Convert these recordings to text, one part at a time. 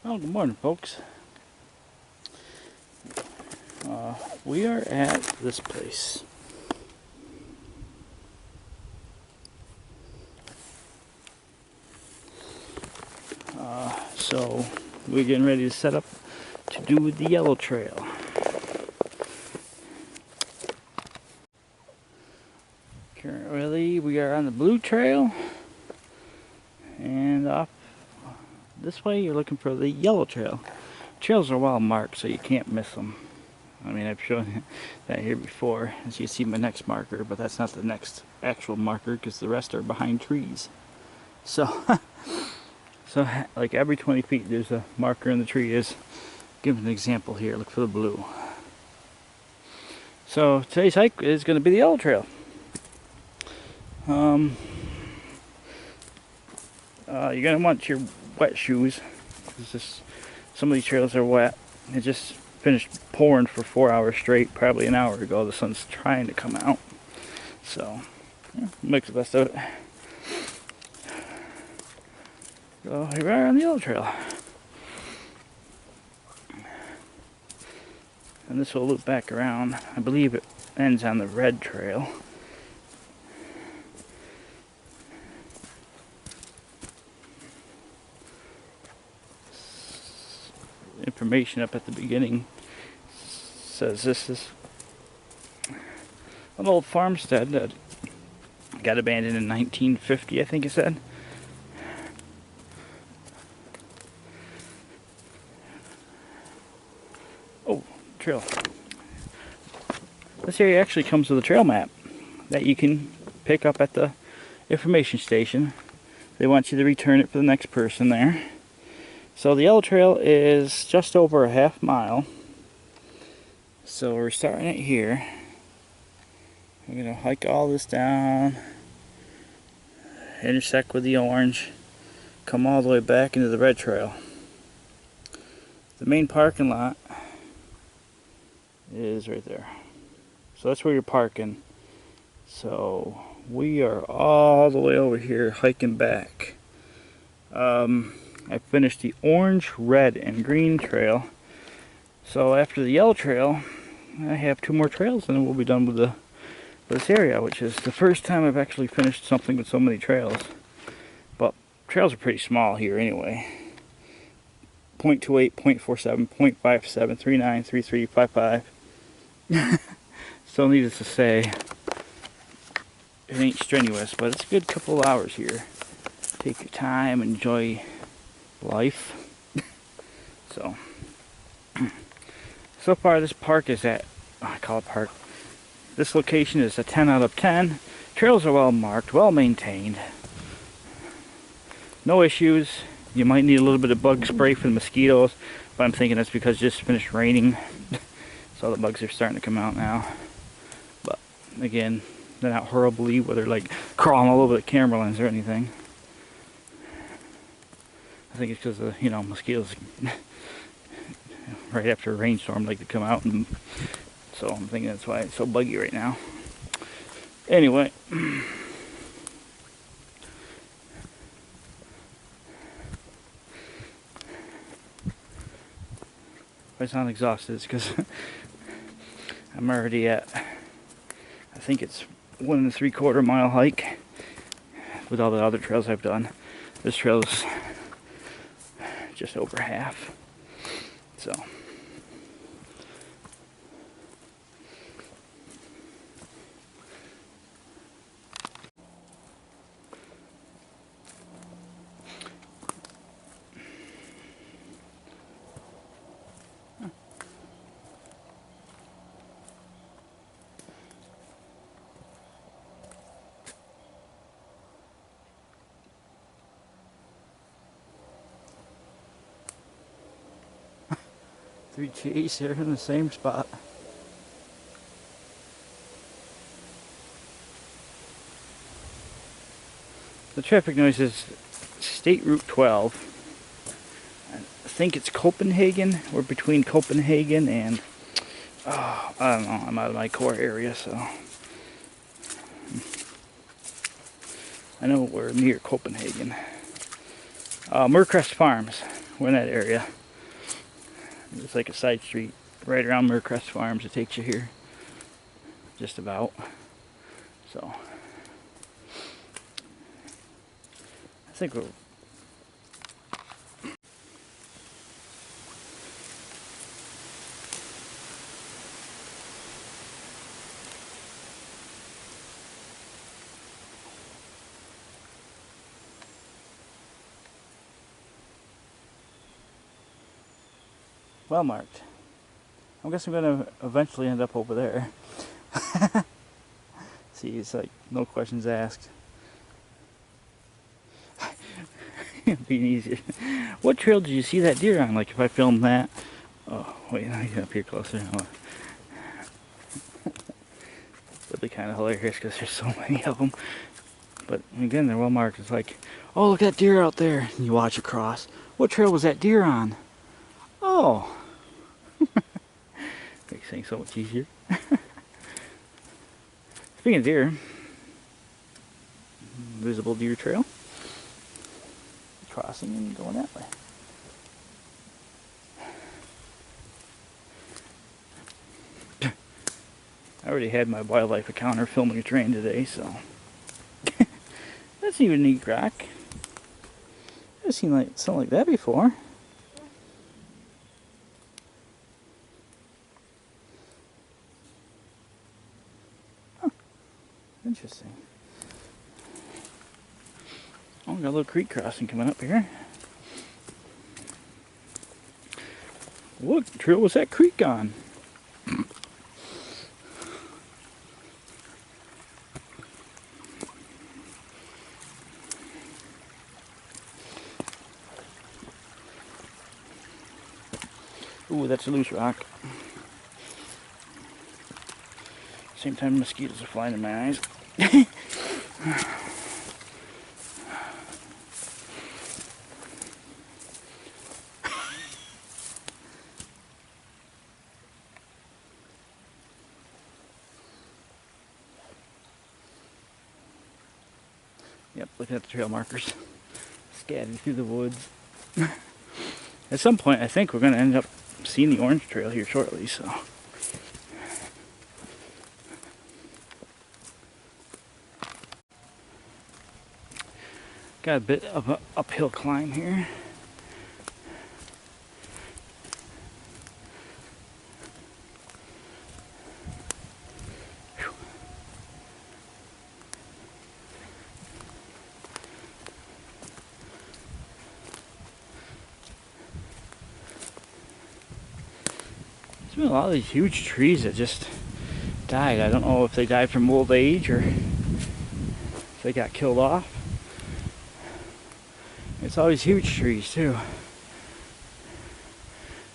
Well, good morning, folks. We are at this place. So we're getting ready to set up to do the yellow trail. Currently, we are on the blue trail, and off this way, you're looking for the yellow trail. Trails are well marked, so you can't miss them. I mean, I've shown that here before, as you see my next marker, but that's not the next actual marker because the rest are behind trees. So, like every 20 feet, there's a marker in the tree. Give an example here. Look for the blue. So today's hike is going to be the yellow trail. You're going to want your wet shoes. Some of these trails are wet. It just finished pouring for 4 hours straight, probably an hour ago. The sun's trying to come out, so yeah, make the best of it. So here we are on the yellow trail, and this will loop back around. I believe it ends on the red trail. Information up at the beginning says this is an old farmstead that got abandoned in 1950, I think it said. Oh, trail. This area actually comes with a trail map that you can pick up at the information station. They want you to return it for the next person there. So the yellow trail is just over a half mile. So we're starting it here. We're going to hike all this down, intersect with the orange, come all the way back into the red trail. The main parking lot is right there. So that's where you're parking. So we are all the way over here hiking back. I finished the orange, red, and green trail. So after the yellow trail, I have 2 more trails, and then we'll be done with this area, which is the first time I've actually finished something with so many trails. But trails are pretty small here anyway. 0.28, 0.47, 0.57, 39, 33, 55. So needless to say, it ain't strenuous, but it's a good couple of hours here. Take your time, enjoy life. So far this park is at, I call it park, this location is a 10 out of 10. Trails are well marked, well maintained, no issues. You might need a little bit of bug spray for the mosquitoes, but I'm thinking that's because it just finished raining, so the bugs are starting to come out now. But again, they're not horribly where they're like crawling all over the camera lens or anything. I think it's because of, mosquitoes right after a rainstorm like to come out, and so I'm thinking that's why it's so buggy right now. Anyway, if I sound exhausted, it's because I'm already at, I think it's 1 3/4 mile hike with all the other trails I've done. This trail is just over half. So three G's here in the same spot. The traffic noise is State Route 12. I think it's Copenhagen. We're between Copenhagen and, I don't know, I'm out of my core area, so I know we're near Copenhagen. Moorcrest Farms. we're in that area. It's like a side street right around Mercrest Farms. It takes you here, just about. So I think we're well marked. I guess I'm gonna eventually end up over there. See, it's like no questions asked. Being easier. What trail did you see that deer on? Like if I filmed that. Oh wait, I get up here closer. Oh. It'd be kind of hilarious because there's so many of them. But again, they're well marked. It's like, oh, look at that deer out there. And you watch across. What trail was that deer on? Oh. Makes things so much easier. Speaking of deer, visible deer trail. Crossing and going that way. I already had my wildlife encounter filming a train today, so that's even a neat rock. I've seen like something like that before. Huh. Interesting. Oh, we got a little creek crossing coming up here. What trail was that creek on? Ooh, that's a loose rock. Same time mosquitoes are flying in my eyes. Yep, looking at the trail markers scattered through the woods. At some point, I think we're going to end up seeing the orange trail here shortly, so. Got a bit of an uphill climb here. There's been a lot of these huge trees that just died. I don't know if they died from old age or if they got killed off. It's always huge trees too.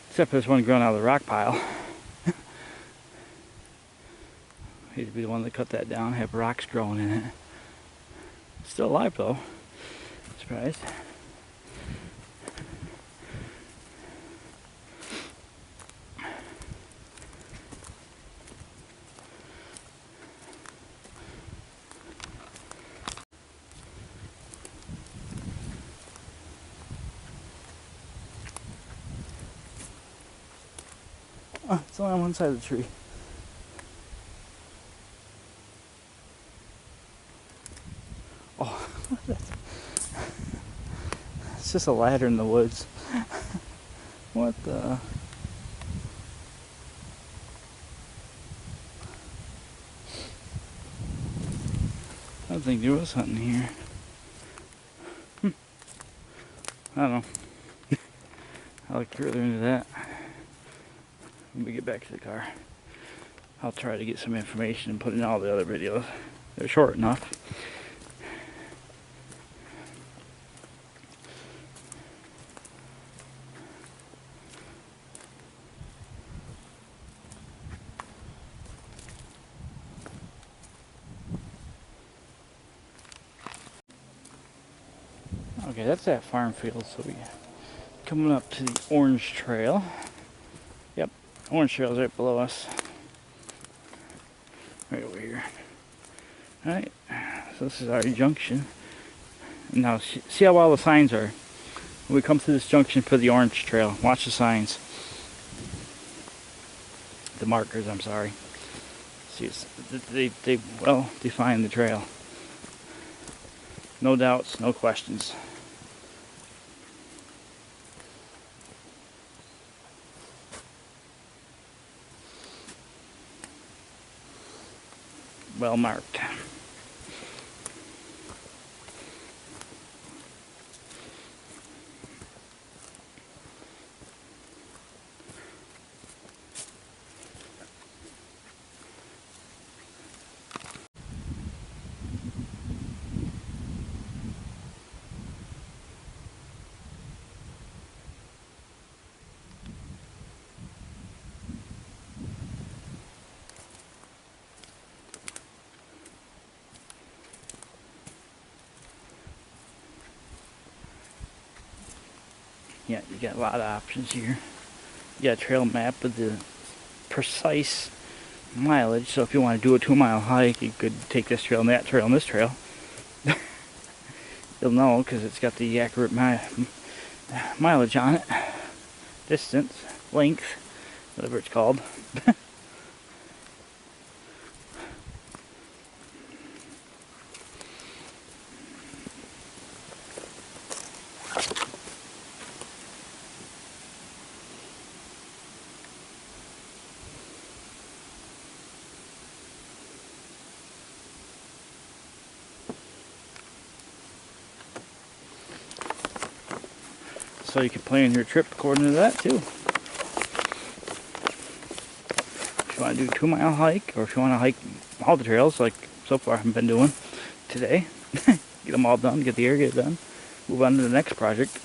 Except there's one growing out of the rock pile. Hate to be the one that cut that down, have rocks growing in it. Still alive though. Surprised. Oh, it's only on one side of the tree. Oh, it's just a ladder in the woods. What the? I don't think there was hunting here. I don't know. I'll look further into that when we get back to the car. I'll try to get some information and put in all the other videos. They're short enough. Okay, that's that farm field, so we coming up to the orange trail. Yep, orange trail's right below us. Right over here. Alright, so this is our junction. Now, see how well the signs are when we come to this junction for the orange trail. Watch the signs. The markers, I'm sorry. See, they well define the trail. No doubts, no questions. Well marked. Yeah, you got a lot of options here. You got a trail map with the precise mileage, so if you want to do a 2-mile hike, you could take this trail and that trail and this trail. You'll know because it's got the accurate mileage on it. Distance, length, whatever it's called. So you can plan your trip according to that too. If you want to do a 2-mile hike, or if you want to hike all the trails, like so far I've been doing today, get them all done, get the area done, move on to the next project.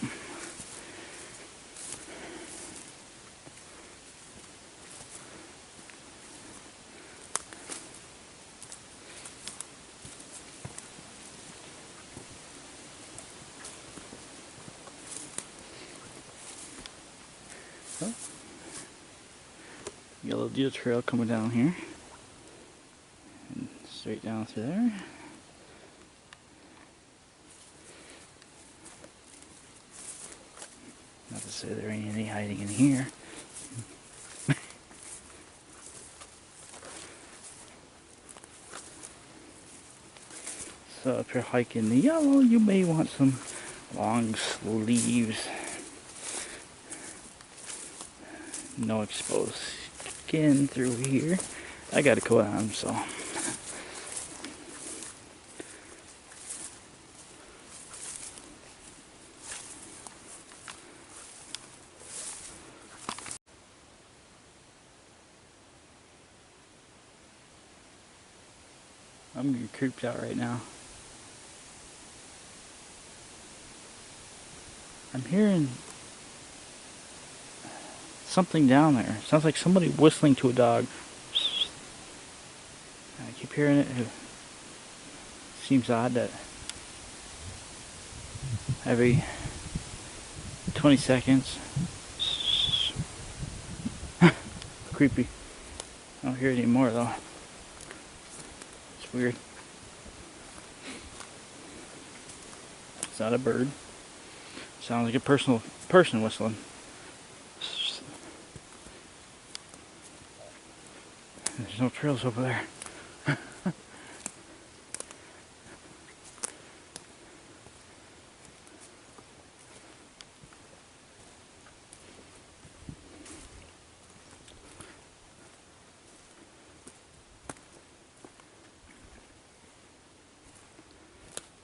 Yellow deer trail coming down here and straight down through there. Not to say there ain't any hiding in here. So if you're hiking the yellow, you may want some long sleeves. No exposed skin through here. I got a coat on, so. I'm getting creeped out right now. I'm hearing something down there. Sounds like somebody whistling to a dog. I keep hearing it. It seems odd that every 20 seconds. Creepy. I don't hear it anymore though. It's weird. It's not a bird. Sounds like a person whistling. There's no trails over there.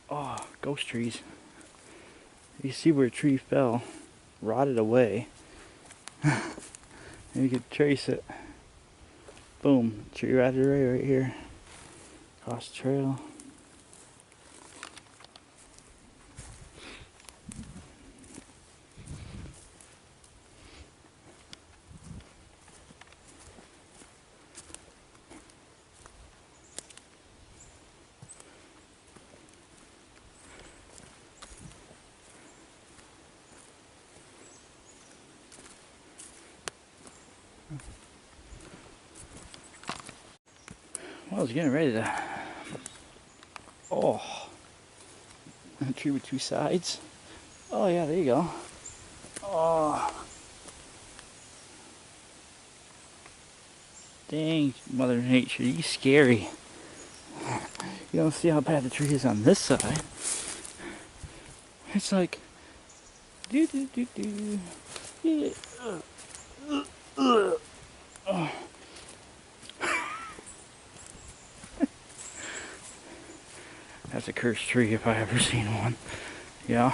Oh, ghost trees. You see where a tree fell, rotted away. And you could trace it. Boom, tree rotted away right here. Across the trail. Well, I was getting ready to. Oh, a tree with 2 sides. Oh yeah, there you go. Oh, dang, Mother Nature, you scary. You don't see how bad the tree is on this side. It's like, do do do do. Yeah. Oh. That's a cursed tree if I ever seen one. Yeah.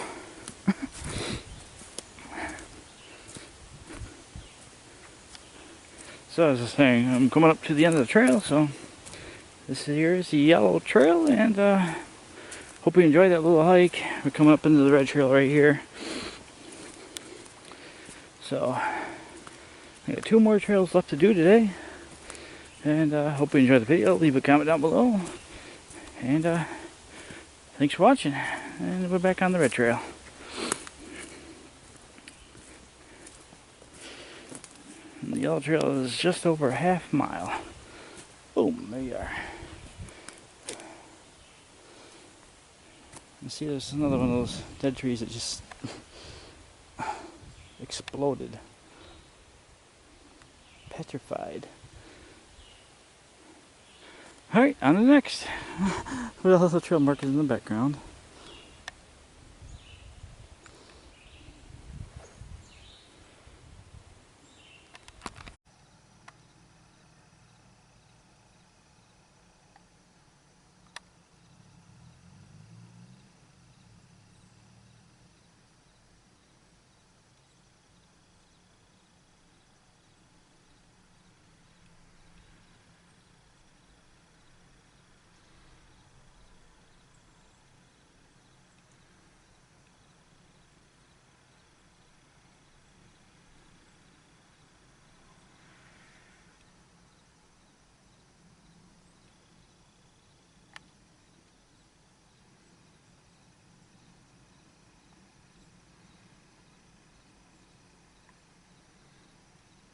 So as I was saying, I'm coming up to the end of the trail, so this here is the yellow trail, and hope you enjoyed that little hike. We're coming up into the red trail right here. So I got 2 more trails left to do today, and hope you enjoyed the video. Leave a comment down below, and thanks for watching, and we're back on the red trail. And the yellow trail is just over a half mile. Boom, there you are. You see there's another one of those dead trees that just exploded. Petrified. Alright, on to the next. With all the trail markers in the background.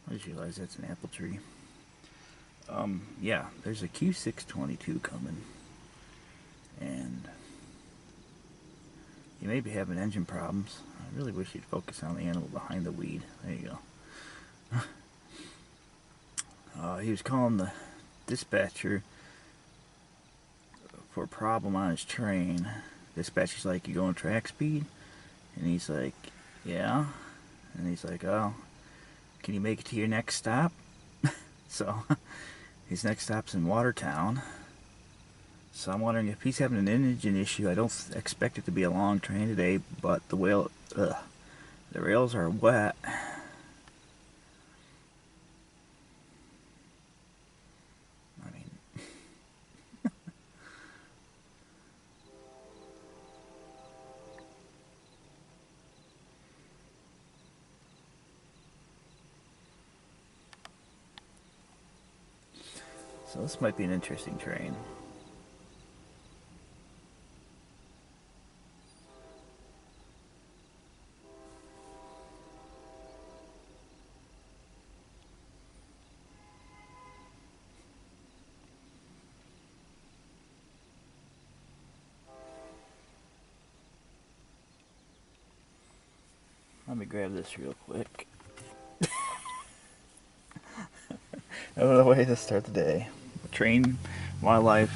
I just realized that's an apple tree. Yeah, there's a Q622 coming, and you may be having engine problems. I really wish you'd focus on the animal behind the weed. There you go. He was calling the dispatcher for a problem on his train. Dispatcher's like, "You going track speed?" And he's like, "Yeah." And he's like, "Oh, can you make it to your next stop?" So his next stop's in Watertown. So I'm wondering if he's having an engine issue. I don't expect it to be a long train today, but the rails are wet. I mean, so this might be an interesting train. Let me grab this real quick. Another way to start the day. Train, wildlife,